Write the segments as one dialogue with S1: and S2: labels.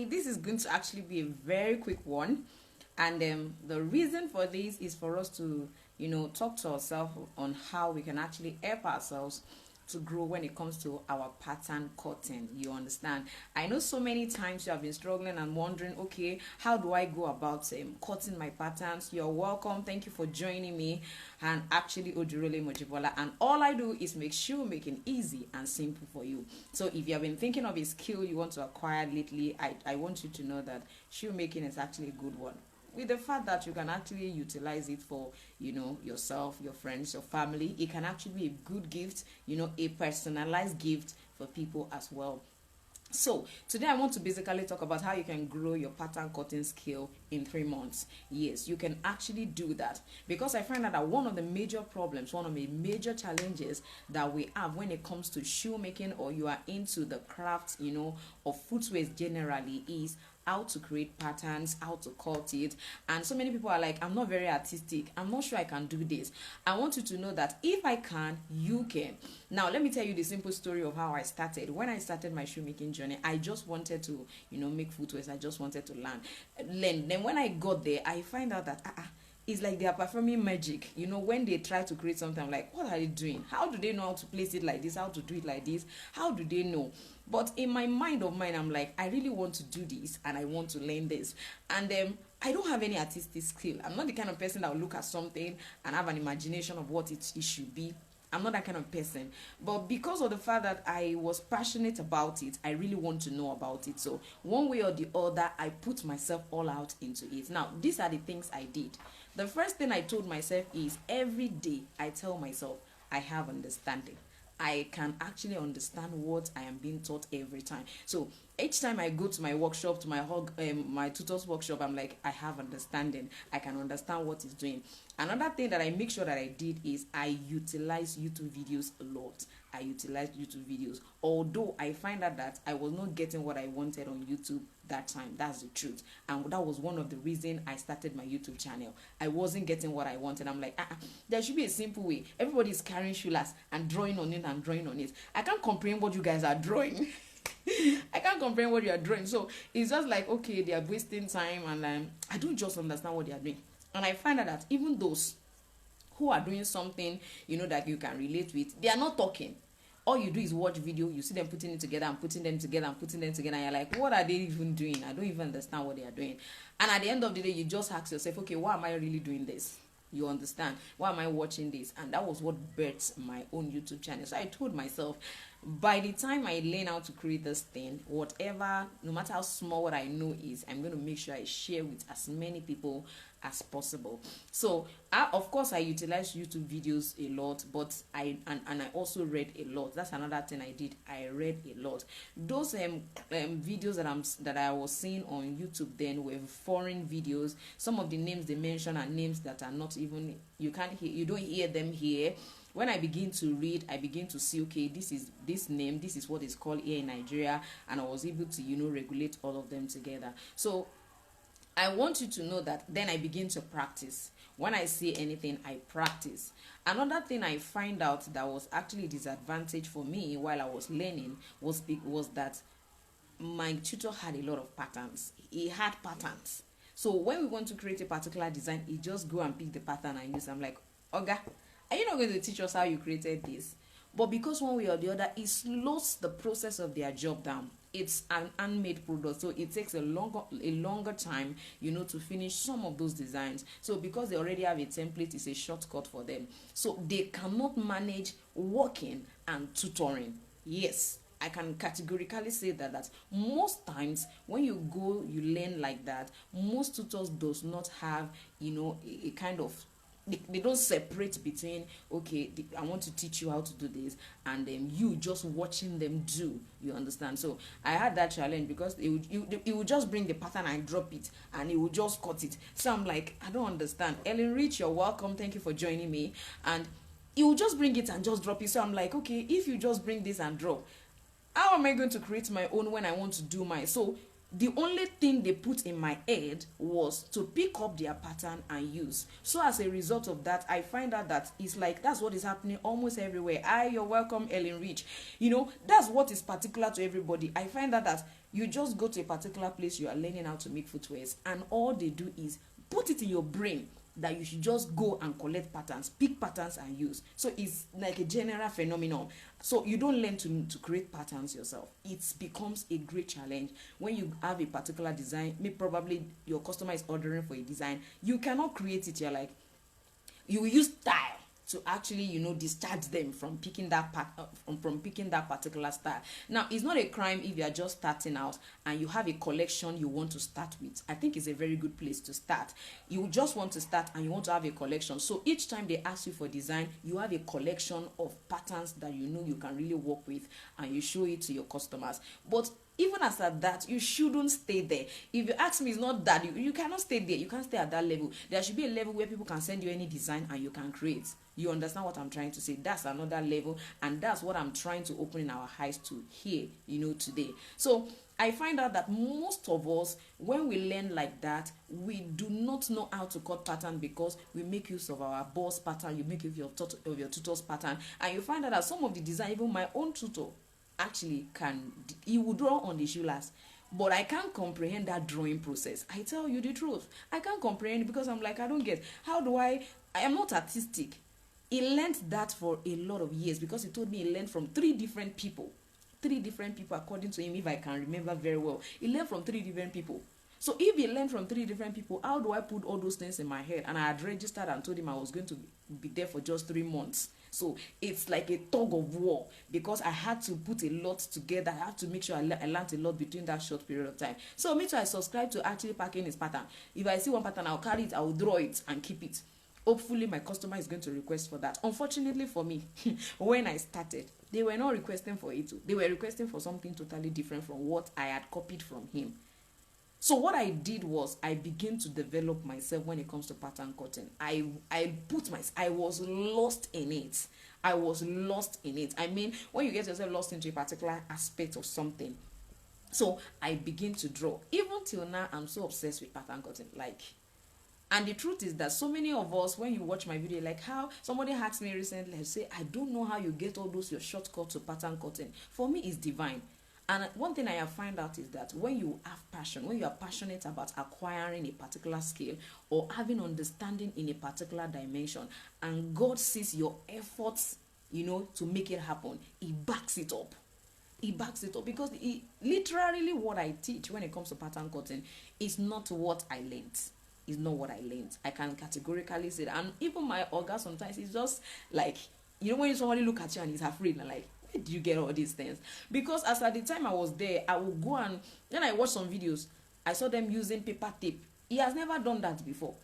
S1: this is going to actually be a very quick one, and the reason for this is for us to, talk to ourselves on how we can actually help ourselves to grow when it comes to our pattern cutting. You understand? I know so many times you have been struggling and wondering, okay, how do I go about cutting my patterns? You're welcome. Thank you for joining me. And actually, Ojurole Mojibola, and all I do is make shoemaking easy and simple for you. So if you have been thinking of a skill you want to acquire lately, I want you to know that shoemaking is actually a good one, with the fact that you can actually utilize it for, yourself, your friends, your family. It can actually be a good gift, a personalized gift for people as well. So today I want to basically talk about how you can grow your pattern cutting skill in 3 months. Yes, you can actually do that, because I find out that one of the major problems, one of the major challenges that we have when it comes to shoemaking, or you are into the craft, of footwear generally, is how to create patterns, how to cut it. And so many people are like, I'm not very artistic, I'm not sure I can do this. I want you to know that if I can, you can. Now let me tell you the simple story of how I started. When I started my shoemaking journey, I just wanted to make footwear. I just wanted to learn. Then when I got there, I find out that it's like they are performing magic. When they try to create something, I'm like, what are they doing? How do they know how to place it like this? How to do it like this? How do they know? But in my mind of mine, I'm like, I really want to do this and I want to learn this. And I don't have any artistic skill. I'm not the kind of person that will look at something and have an imagination of what it should be. I'm not that kind of person. But because of the fact that I was passionate about it, I really want to know about it. So one way or the other, I put myself all out into it. Now, these are the things I did. The first thing I told myself is, every day I tell myself, I have understanding. I can actually understand what I am being taught every time. So each time I go to my workshop, to my tutor's workshop, I'm like, I have understanding. I can understand what he's doing. Another thing that I make sure that I did is I utilize YouTube videos a lot. I utilized YouTube videos, although I find out that I was not getting what I wanted on YouTube that time. That's the truth, and that was one of the reasons I started my YouTube channel. I wasn't getting what I wanted. I'm like, there should be a simple way. Everybody's carrying shoelace and drawing on it and drawing on it. I can't comprehend what you guys are drawing. I can't comprehend what you are drawing. So it's just like, okay, they are wasting time, and I don't just understand what they are doing. And I find out that even those who are doing something, that you can relate with, they are not talking. All you do is watch video, you see them putting it together and putting them together and putting them together, and you're like, what are they even doing? I don't even understand what they are doing. And at the end of the day, you just ask yourself, okay, why am I really doing this? You understand? Why am I watching this? And that was what birthed my own YouTube channel. So I told myself, by the time I learn how to create this thing, whatever, no matter how small what I know is, I'm going to make sure I share with as many people as possible. So of course I utilize YouTube videos a lot, but I also read a lot. That's another thing I did. I read a lot. Those videos that I was seeing on YouTube then were foreign videos. Some of the names they mention are names that are not even, you don't hear them here. When I begin to read, I begin to see, okay, this is what is called here in Nigeria, and I was able to regulate all of them together. So I want you to know that then I begin to practice. When I see anything, I practice. Another thing I find out that was actually a disadvantage for me while I was learning was that my tutor had a lot of patterns. He had patterns. So when we want to create a particular design, he just go and pick the pattern and use. I'm like, Oga, are you not going to teach us how you created this? But because one way or the other, it slows the process of their job down. It's an handmade product, so it takes a longer time, to finish some of those designs. So because they already have a template, it's a shortcut for them. So they cannot manage working and tutoring. Yes, I can categorically say that most times when you learn like that, most tutors does not have, a kind of, they don't separate between, okay, I want to teach you how to do this, and then you just watching them do. You understand? So I had that challenge because it would just bring the pattern and drop it, and it would just cut it. So I'm like, I don't understand. Ellen Rich, you're welcome. Thank you for joining me. And it will just bring it and just drop it. So I'm like, okay, if you just bring this and drop, how am I going to create my own when I want to do mine? So the only thing they put in my head was to pick up their pattern and use. So as a result of that, I find out that it's like that's what is happening almost everywhere. You're welcome, Ellen Rich. That's what is particular to everybody. I find out that you just go to a particular place, you are learning how to make footwears, and all they do is put it in your brain that you should just go and collect patterns, pick patterns and use. So it's like a general phenomenon. So you don't learn to create patterns yourself. It becomes a great challenge when you have a particular design. Maybe probably your customer is ordering for a design. You cannot create it. You're like, you will use style to actually, discharge them from picking that particular style. Now, it's not a crime if you are just starting out and you have a collection you want to start with. I think it's a very good place to start. You just want to start and you want to have a collection. So each time they ask you for design, you have a collection of patterns that you can really work with, and you show it to your customers. But even as at that, you shouldn't stay there. If you ask me, it's not that you cannot stay there. You can't stay at that level. There should be a level where people can send you any design and you can create. You understand what I'm trying to say? That's another level, and that's what I'm trying to open in our eyes to here, today. So I find out that most of us, when we learn like that, we do not know how to cut pattern because we make use of our boss pattern, you make use of your tutor's pattern, and you find out that some of the design, even my own tutor actually he will draw on the shoe last, but I can't comprehend that drawing process. I tell you the truth, I can't comprehend it because I'm like, I don't get, I am not artistic. He learned that for a lot of years because he told me he learned from three different people according to him, if I can remember very well. He learned from three different people. So if he learned from three different people, how do I put all those things in my head? And I had registered and told him I was going to be there for just 3 months. So it's like a tug of war because I had to put a lot together. I had to make sure I learned a lot between that short period of time. So me too, I subscribe to actually packing his pattern. If I see one pattern, I'll carry it, I'll draw it and keep it. Hopefully my customer is going to request for that. Unfortunately for me, when I started, they were not requesting for it. They were requesting for something totally different from what I had copied from him. So what I did was I began to develop myself when it comes to pattern cutting. I was lost in it. I mean, when you get yourself lost into a particular aspect of something. So I begin to draw. Even till now, I'm so obsessed with pattern cutting. And the truth is that so many of us, when you watch my video, like how somebody asked me recently, I say, I don't know how you get all those your shortcuts to pattern cutting. For me, it's divine. And one thing I have found out is that when you have passion, when you are passionate about acquiring a particular skill or having understanding in a particular dimension, and God sees your efforts, to make it happen, He backs it up. He backs it up because literally what I teach when it comes to pattern cutting is not what I learned. It's not what I learned. I can categorically say that. And even my Oga sometimes is just like, when somebody look at you and he's afraid and like, where do you get all these things? Because as at the time I was there, I would go and then I watched some videos. I saw them using paper tape. He has never done that before.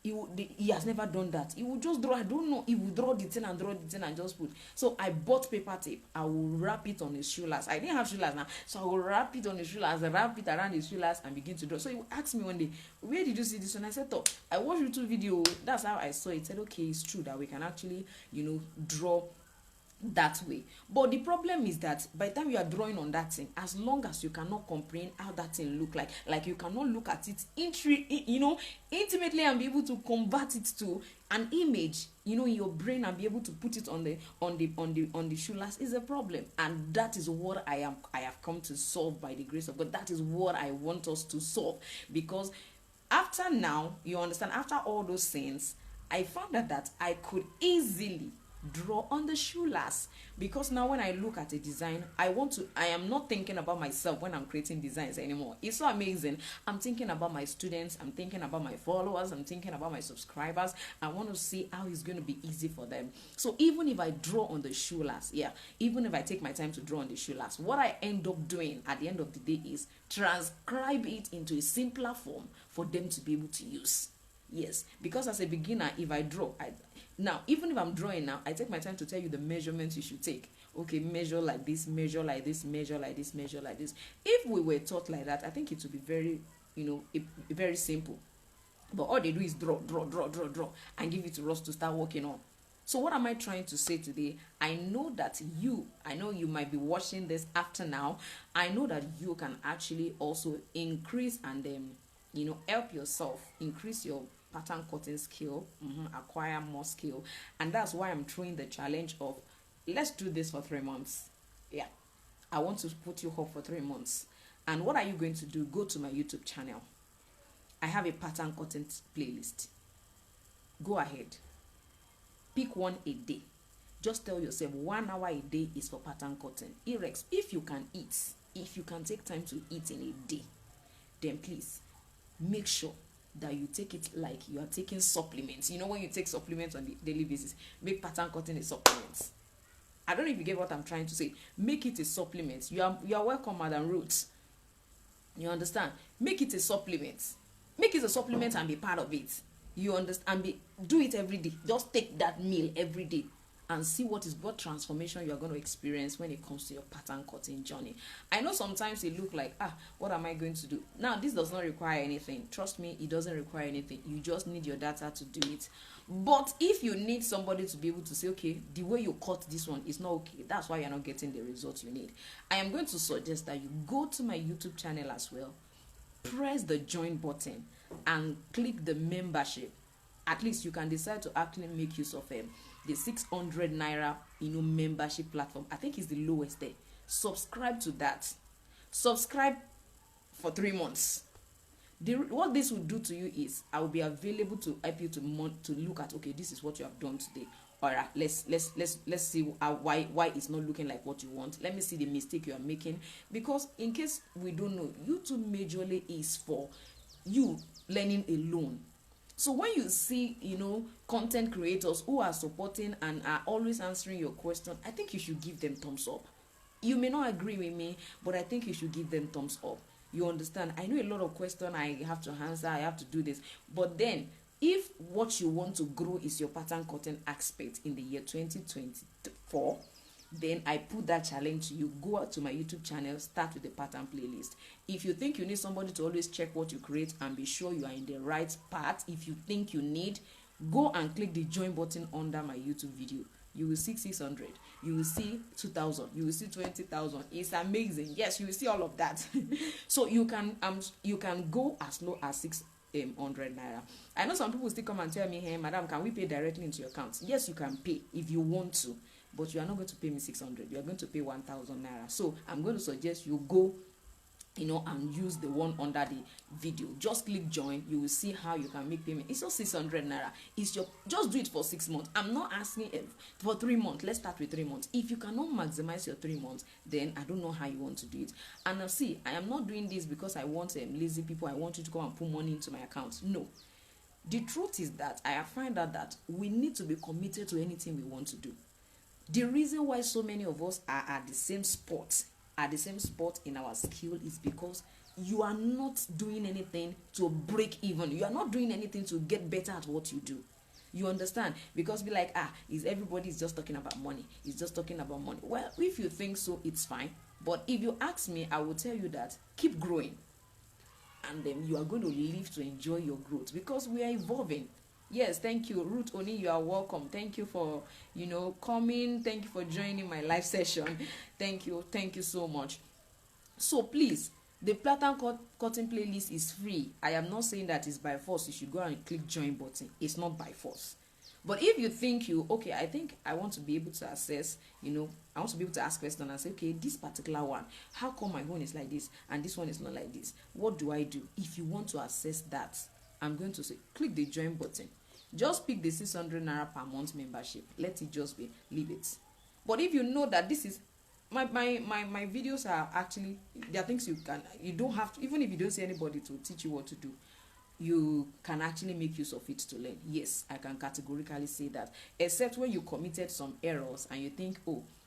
S1: He has never done that. He would just draw. I don't know. He would draw the thing and just put. So I bought paper tape. I will wrap it on his shoe last. I didn't have shoe last now, so I will wrap it on his shoe last. I wrap it around his shoe last and begin to draw. So he asked me one day, "Where did you see this one?" I said, "Oh, I watched YouTube video. That's how I saw it." He said, "Okay, it's true that we can actually, draw that way." But the problem is that by the time you are drawing on that thing, as long as you cannot comprehend how that thing look like you cannot look at it intimately and be able to convert it to an image, in your brain and be able to put it on the shoe last is a problem. And that is what I have come to solve by the grace of God. That is what I want us to solve, because after now, you understand, after all those things, I found out that I could easily draw on the shoe last, because now when I look at a design, I am not thinking about myself when I'm creating designs anymore. It's so amazing. I'm thinking about my students, I'm thinking about my followers, I'm thinking about my subscribers. I want to see how it's going to be easy for them. So even if I draw on the shoe last, even if I take my time to draw on the shoe last, what I end up doing at the end of the day is transcribe it into a simpler form for them to be able to use. Yes, because as a beginner, if I draw, now, even if I'm drawing now, I take my time to tell you the measurements you should take. Okay, measure like this, measure like this, measure like this, measure like this. If we were taught like that, I think it would be very, very simple. But all they do is draw, and give it to us to start working on. So what am I trying to say today? I know you might be watching this after now. I know that you can actually also increase and help yourself increase your pattern cutting skill, acquire more skill. And that's why I'm throwing the challenge of, let's do this for 3 months. Yeah, I want to put you up for 3 months. And what are you going to do? Go to my YouTube channel. I have a pattern cutting playlist. Go ahead, pick one a day. Just tell yourself 1 hour a day is for pattern cutting. If you can eat, if you can take time to eat in a day, then please make sure that you take it like you are taking supplements. You know, when you take supplements on the daily basis, make pattern cutting a supplement. I don't know if you get what I'm trying to say. Make it a supplement. You are welcome, Madam Roots. You understand? Make it a supplement. Make it a supplement and be part of it. You understand? Do it every day. Just take that meal every day and see what transformation you are going to experience when it comes to your pattern cutting journey. I know sometimes it look like, what am I going to do? Now, this does not require anything. Trust me, it doesn't require anything. You just need your data to do it. But if you need somebody to be able to say, okay, the way you cut this one is not okay, that's why you're not getting the results you need, I am going to suggest that you go to my YouTube channel as well, press the join button and click the membership. At least you can decide to actually make use of the 600 naira membership platform. I think it's the lowest there. Subscribe to that. Subscribe for 3 months. What this will do to you is I will be available to help you to look at, okay, this is what you have done today. All right, let's see why it's not looking like what you want. Let me see the mistake you are making, because in case we don't know, YouTube majorly is for you learning alone. So when you see, content creators who are supporting and are always answering your question, I think you should give them thumbs up. You may not agree with me, but I think you should give them thumbs up. You understand? I know a lot of questions I have to answer, I have to do this. But then, if what you want to grow is your pattern cutting aspect in the year 2024, then I put that challenge to you. Go out to my YouTube channel, start with the pattern playlist. If you think you need somebody to always check what you create and be sure you are in the right path, if you think you need, go and click the join button under my YouTube video. You will see 600, you will see 2,000, you will see 20,000. It's amazing. Yes, you will see all of that. So you can go as low as 600 naira. I know some people still come and tell me, hey, madam, can we pay directly into your account? Yes, you can pay if you want to, but you are not going to pay me 600. You are going to pay 1,000 naira. So I'm going to suggest you go, and use the one under the video. Just click join. You will see how you can make payment. It's just 600 naira. Just do it for 6 months. I'm not asking for 3 months. Let's start with 3 months. If you cannot maximize your 3 months, then I don't know how you want to do it. And now see, I am not doing this because I want lazy people. I want you to go and put money into my account. No. The truth is that I have found out that we need to be committed to anything we want to do. The reason why so many of us are at the same spot in our skill is because you are not doing anything to break even. You are not doing anything to get better at what you do. You understand? Because be like, everybody's just talking about money. It's just talking about money. Well, if you think so, it's fine. But if you ask me, I will tell you that keep growing. And then you are going to live to enjoy your growth, because we are evolving. Yes, thank you, Ruth Oni. You are welcome. Thank you for coming. Thank you for joining my live session. Thank you so much. So please, the pattern cutting playlist is free. I am not saying that it's by force. You should go and click join button. It's not by force. But if you think I think I want to be able to access, I want to be able to ask questions and say, okay, this particular one, how come my own is like this and this one is not like this? What do I do? If you want to access that, I'm going to say, click the join button. Just pick the 600 naira per month membership. Let it just be. Leave it. But if you know that this is my videos are actually, there are things you don't have to, even if you don't see anybody to teach you what to do, you can actually make use of it to learn. Yes, I can categorically say that. Except when you committed some errors and you think,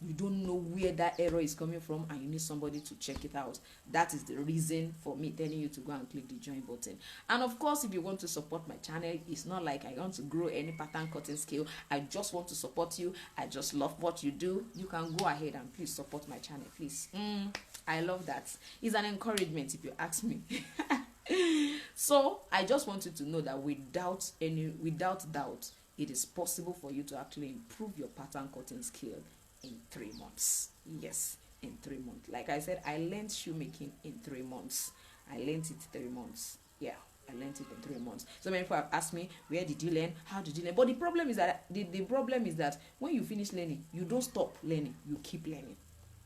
S1: you don't know where that error is coming from and you need somebody to check it out. That is the reason for me telling you to go and click the join button. And of course, if you want to support my channel, it's not like I want to grow any pattern cutting skill. I just want to support you. I just love what you do. You can go ahead and please support my channel, please. I love that. It's an encouragement if you ask me. So I just want you to know that without doubt, it is possible for you to actually improve your pattern cutting skill in 3 months. Yes, in 3 months. Like I said, I learned shoemaking in 3 months. I learned it 3 months. Yeah, I learned it in 3 months. So many people have asked me, where did you learn? How did you learn? But the problem is that the problem is that when you finish learning, you don't stop learning. You keep learning.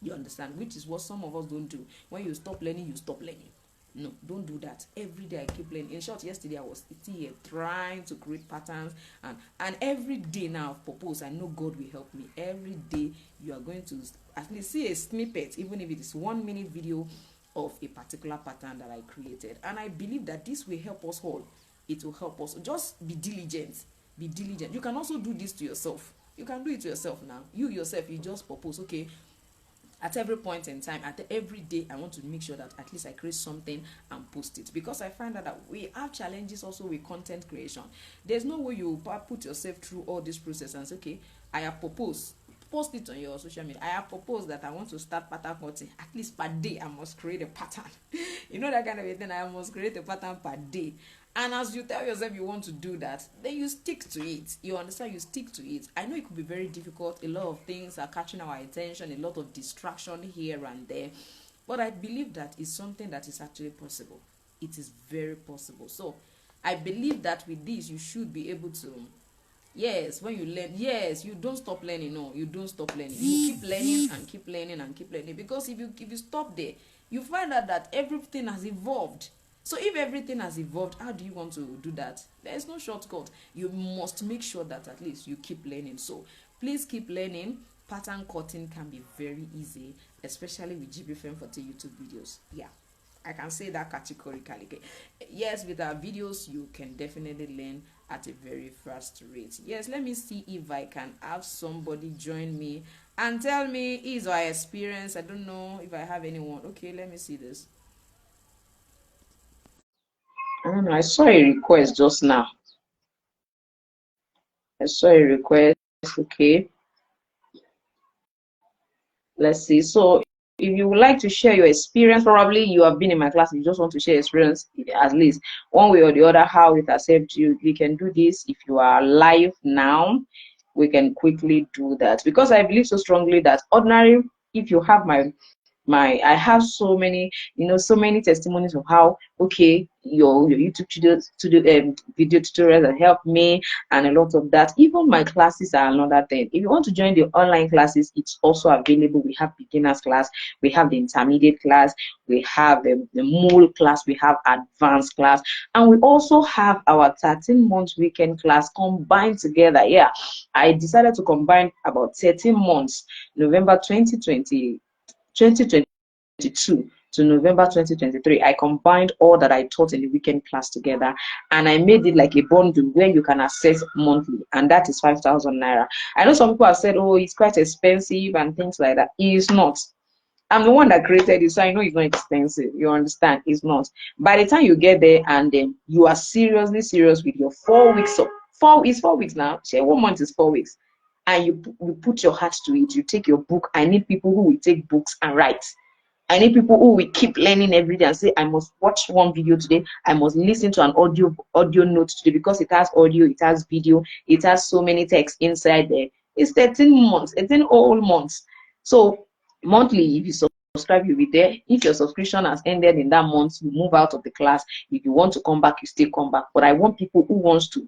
S1: You understand? Which is what some of us don't do. When you stop learning, you stop learning. No, don't do that. Every day I keep learning. In short, yesterday I was sitting here trying to create patterns, and every day now I've proposed. I know God will help me. Every day you are going to at least see a snippet, even if it is 1 minute video of a particular pattern that I created. And I believe that this will help us all. It will help us. Just be diligent. Be diligent. You can also do this to yourself. You can do it to yourself now. You yourself, you just propose, okay, at every point in time, at every day, I want to make sure that at least I create something and post it, because I find out that we have challenges also with content creation. There's no way you put yourself through all this process and say, okay, I have proposed, post it on your social media. I have proposed that I want to start pattern cutting. At least per day, I must create a pattern. You know, that kind of a thing. I must create a pattern per day. And as you tell yourself you want to do that, then you stick to it. You understand? You stick to it. I know it could be very difficult. A lot of things are catching our attention, a lot of distraction here and there. But I believe that is something that is actually possible. It is very possible. So I believe that with this, you should be able to, yes, when you learn, yes, you don't stop learning. No, you don't stop learning. You keep learning and keep learning and keep learning. Because if you stop there, you find out that everything has evolved. So if everything has evolved, how do you want to do that? There is no shortcut. You must make sure that at least you keep learning. So please keep learning. Pattern cutting can be very easy, especially with Jibbyfemforte YouTube videos. Yeah, I can say that categorically. Yes, with our videos, you can definitely learn at a very fast rate. Yes, let me see if I can have somebody join me and tell me his or her experience. I don't know if I have anyone. Okay, let me see this. I don't know. I saw a request just now. I saw a request. Okay. Let's see. So if you would like to share your experience, probably you have been in my class, you just want to share experience, at least one way or the other, how it has helped you. We can do this. If you are live now, we can quickly do that, because I believe so strongly that ordinary, if you have I have so many, so many testimonies of how, okay, your YouTube video tutorials have helped me, and a lot of that. Even my classes are another thing. If you want to join the online classes, it's also available. We have beginners class, we have the intermediate class, we have the Mule class, we have advanced class, and we also have our 13-month weekend class combined together. Yeah, I decided to combine about 13 months, November 2022 to November 2023. I combined all that I taught in the weekend class together, and I made it like a bundle where you can access monthly, and that is 5,000 naira. I know some people have said, oh, it's quite expensive and things like that. It is not. I'm the one that created it, so I know it's not expensive. You understand? It's not. By the time you get there and then you are seriously serious with your 4 weeks of 4 weeks now. Say 1 month is 4 weeks, and you put your heart to it. You take your book. I need people who will take books and write. I need people who will keep learning every day and say, I must watch one video today. I must listen to an audio note today, because it has audio, it has video, it has so many texts inside there. It's 13 months, 13 whole months. So monthly, if you subscribe, you'll be there. If your subscription has ended in that month, you move out of the class. If you want to come back, you still come back. But I want people who wants to,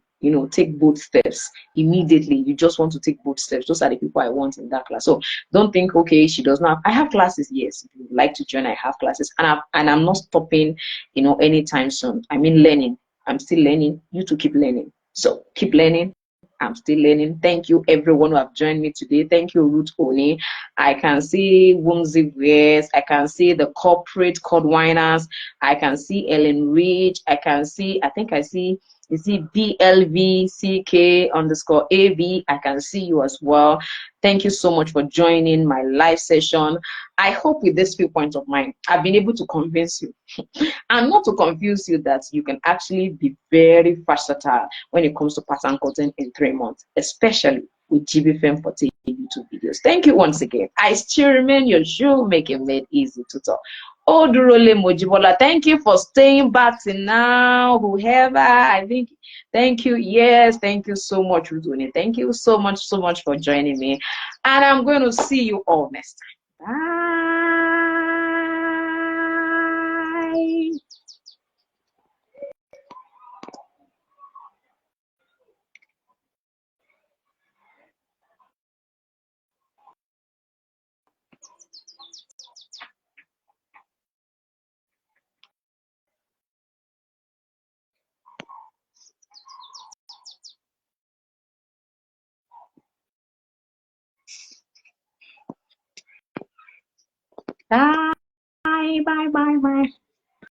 S1: take both steps immediately. You just want to take both steps. Those are the people I want in that class. So don't think, okay, she does not have. I have classes. Yes, if you would like to join, I have classes, and I'm not stopping, anytime soon. I mean, learning. I'm still learning. You to keep learning. So keep learning. I'm still learning. Thank you, everyone who have joined me today. Thank you, Ruth Oni. I can see Wumsy Wears. I can see the corporate cordwiners. I can see Ellen Rich. I think I see, you see BLVCK_AV. I can see you as well. Thank you so much for joining my live session. I hope with this few points of mine, I've been able to convince you and not to confuse you that you can actually be very versatile when it comes to pattern cutting in 3 months, especially with Jibbyfemforte YouTube videos. Thank you once again. I still remain your Shoemaking Made Easy tutor. Odurole Mojibola, thank you for staying back till now. Whoever, I think, thank you. Yes, thank you so much, Ruduni. Thank you so much for joining me. And I'm going to see you all next time. Bye. Bye, bye, bye, bye.